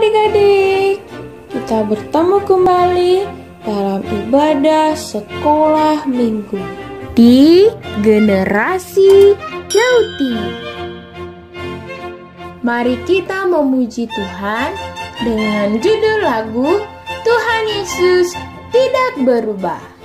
adik-adik, kita bertemu kembali dalam ibadah sekolah minggu di Generasi Yauti. Mari kita memuji Tuhan dengan judul lagu Tuhan Yesus Tidak Berubah.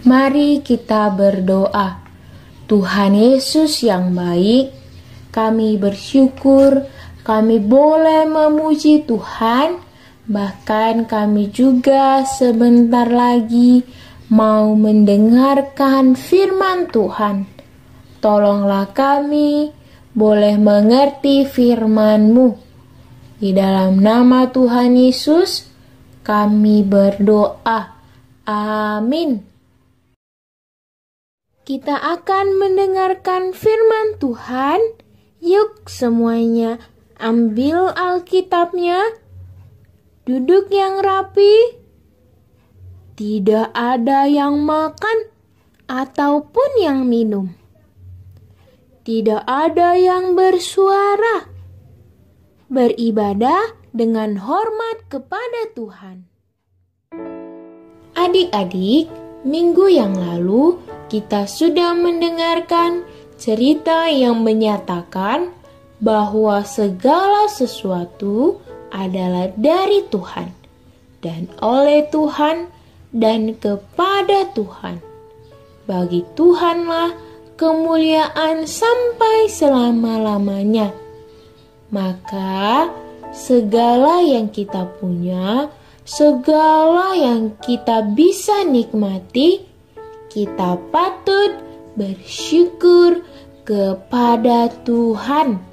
Mari kita berdoa. Tuhan Yesus yang baik, kami bersyukur kami boleh memuji Tuhan, bahkan kami juga sebentar lagi mau mendengarkan firman Tuhan. Tolonglah kami boleh mengerti firman-Mu. Di dalam nama Tuhan Yesus kami berdoa. Amin. Kita akan mendengarkan firman Tuhan. Yuk semuanya ambil Alkitabnya. Duduk yang rapi. Tidak ada yang makan ataupun yang minum. Tidak ada yang bersuara. Beribadah dengan hormat kepada Tuhan. Adik-adik, minggu yang lalu kita sudah mendengarkan cerita yang menyatakan bahwa segala sesuatu adalah dari Tuhan dan oleh Tuhan dan kepada Tuhan. Bagi Tuhanlah kemuliaan sampai selama-lamanya. Maka segala yang kita punya, segala yang kita bisa nikmati, kita patut bersyukur kepada Tuhan,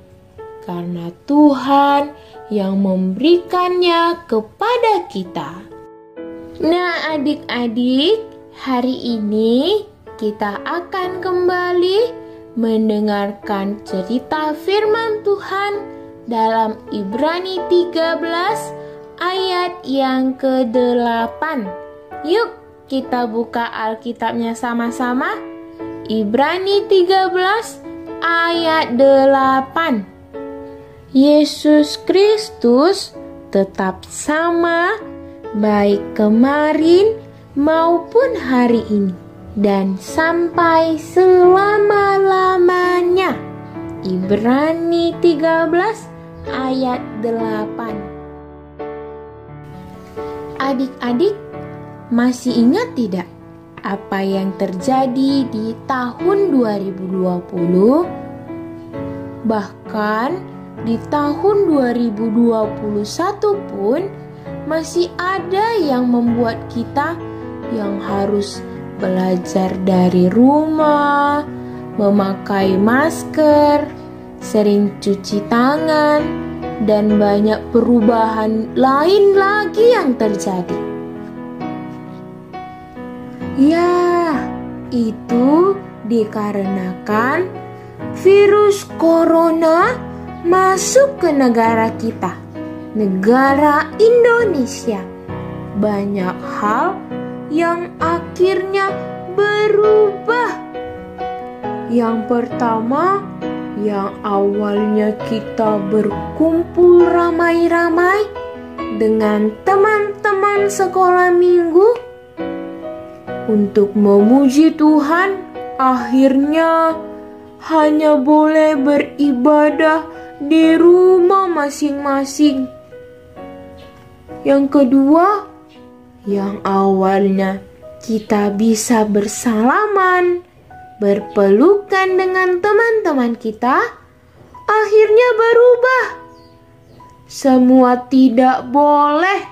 karena Tuhan yang memberikannya kepada kita. Nah adik-adik, hari ini kita akan kembali mendengarkan cerita firman Tuhan dalam Ibrani 13 ayat yang ke-8. Yuk kita buka Alkitabnya sama-sama. Ibrani 13 ayat 8. Yesus Kristus tetap sama baik kemarin maupun hari ini dan sampai selama-lamanya. Ibrani 13 ayat 8. Adik-adik, masih ingat tidak? apa yang terjadi di tahun 2020, bahkan di tahun 2021 pun masih ada yang membuat kita yang harus belajar dari rumah, memakai masker, sering cuci tangan, dan banyak perubahan lain lagi yang terjadi. Ya, itu dikarenakan virus corona masuk ke negara kita, negara Indonesia. Banyak hal yang akhirnya berubah. Yang pertama, yang awalnya kita berkumpul ramai-ramai dengan teman-teman sekolah minggu untuk memuji Tuhan, akhirnya hanya boleh beribadah di rumah masing-masing. Yang kedua, yang awalnya kita bisa bersalaman, berpelukan dengan teman-teman kita, akhirnya berubah. Semua tidak boleh,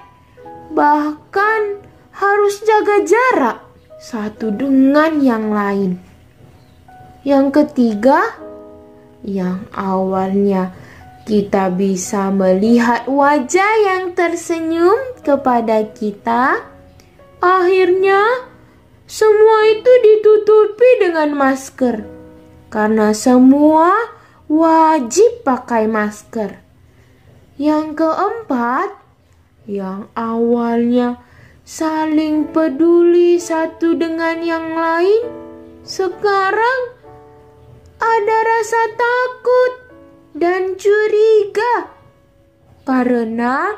bahkan harus jaga jarak satu dengan yang lain. Yang ketiga, yang awalnya kita bisa melihat wajah yang tersenyum kepada kita, akhirnya semua itu ditutupi dengan masker, karena semua wajib pakai masker. Yang keempat, yang awalnya saling peduli satu dengan yang lain, sekarang ada rasa takut dan curiga karena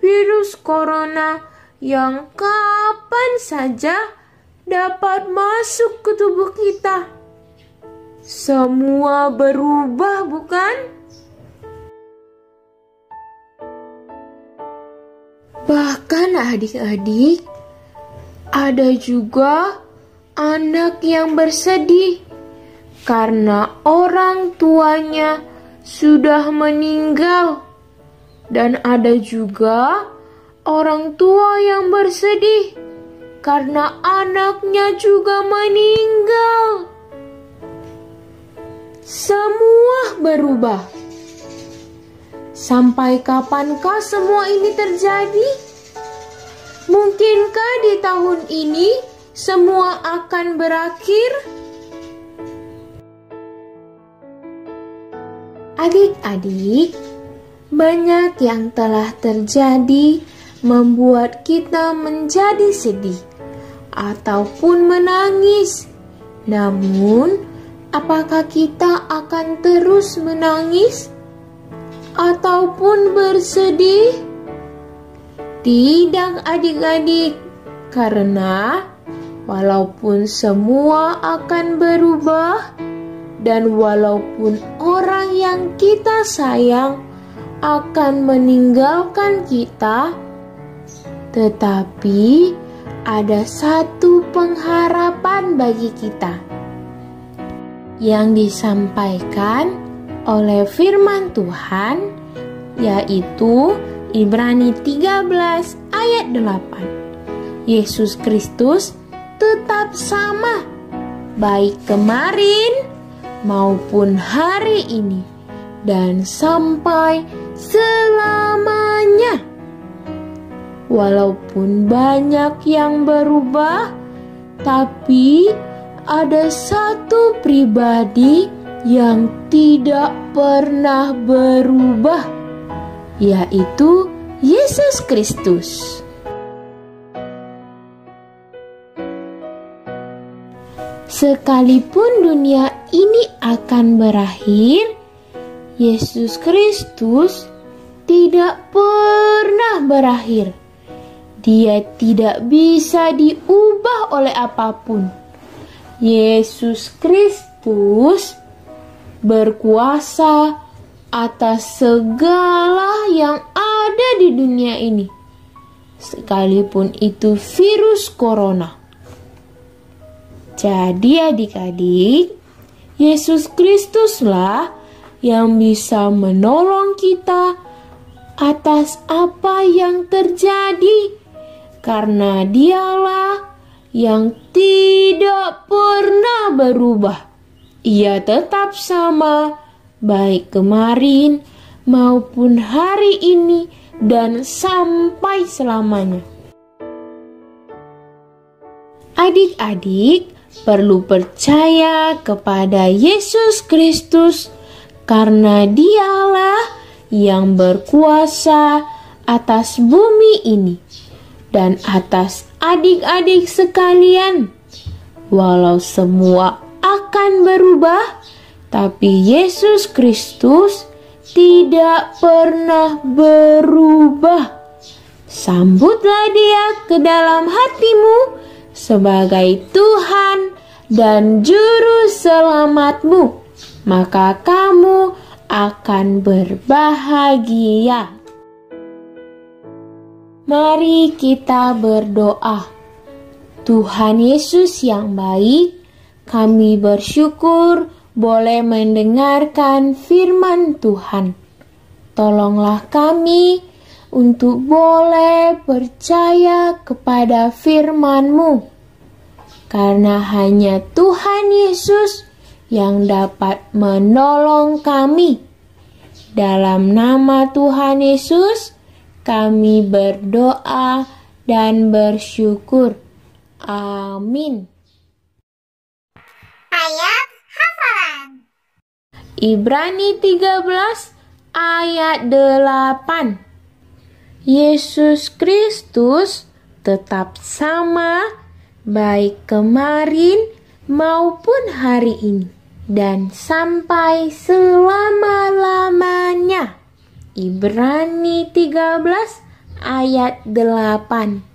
virus corona yang kapan saja dapat masuk ke tubuh kita. Semua berubah, bukan? Bahkan adik-adik, ada juga anak yang bersedih karena orang tuanya sudah meninggal. Dan ada juga orang tua yang bersedih karena anaknya juga meninggal. Semua berubah. Sampai kapankah semua ini terjadi? Mungkinkah di tahun ini semua akan berakhir? Adik-adik, banyak yang telah terjadi membuat kita menjadi sedih ataupun menangis. Namun, apakah kita akan terus menangis ataupun bersedih? Tidak, adik-adik, karena walaupun semua akan berubah, dan walaupun orang yang kita sayang akan meninggalkan kita, tetapi ada satu pengharapan bagi kita yang disampaikan oleh firman Tuhan, yaitu Ibrani 13 ayat 8. Yesus Kristus tetap sama, baik kemarin maupun hari ini dan sampai selamanya. Walaupun banyak yang berubah, tapi ada satu pribadi yang tidak pernah berubah, yaitu Yesus Kristus. Sekalipun dunia ini akan berakhir, Yesus Kristus tidak pernah berakhir. Dia tidak bisa diubah oleh apapun. Yesus Kristus berkuasa atas segala yang ada di dunia ini, sekalipun itu virus corona. Jadi adik-adik, Yesus Kristuslah yang bisa menolong kita atas apa yang terjadi, karena Dialah yang tidak pernah berubah. Ia tetap sama, baik kemarin maupun hari ini dan sampai selamanya. Adik-adik perlu percaya kepada Yesus Kristus karena Dialah yang berkuasa atas bumi ini dan atas adik-adik sekalian. Walau semua akan berubah, tapi Yesus Kristus tidak pernah berubah. Sambutlah Dia ke dalam hatimu sebagai Tuhan dan Juru Selamatmu, maka kamu akan berbahagia. Mari kita berdoa. Tuhan Yesus yang baik, kami bersyukur boleh mendengarkan firman Tuhan. Tolonglah kami untuk boleh percaya kepada firman-Mu, karena hanya Tuhan Yesus yang dapat menolong kami. Dalam nama Tuhan Yesus, kami berdoa dan bersyukur. Amin. Ayat hafalan. Ibrani 13 ayat 8. Yesus Kristus tetap sama, baik kemarin maupun hari ini dan sampai selama-lamanya. Ibrani 13 ayat 8.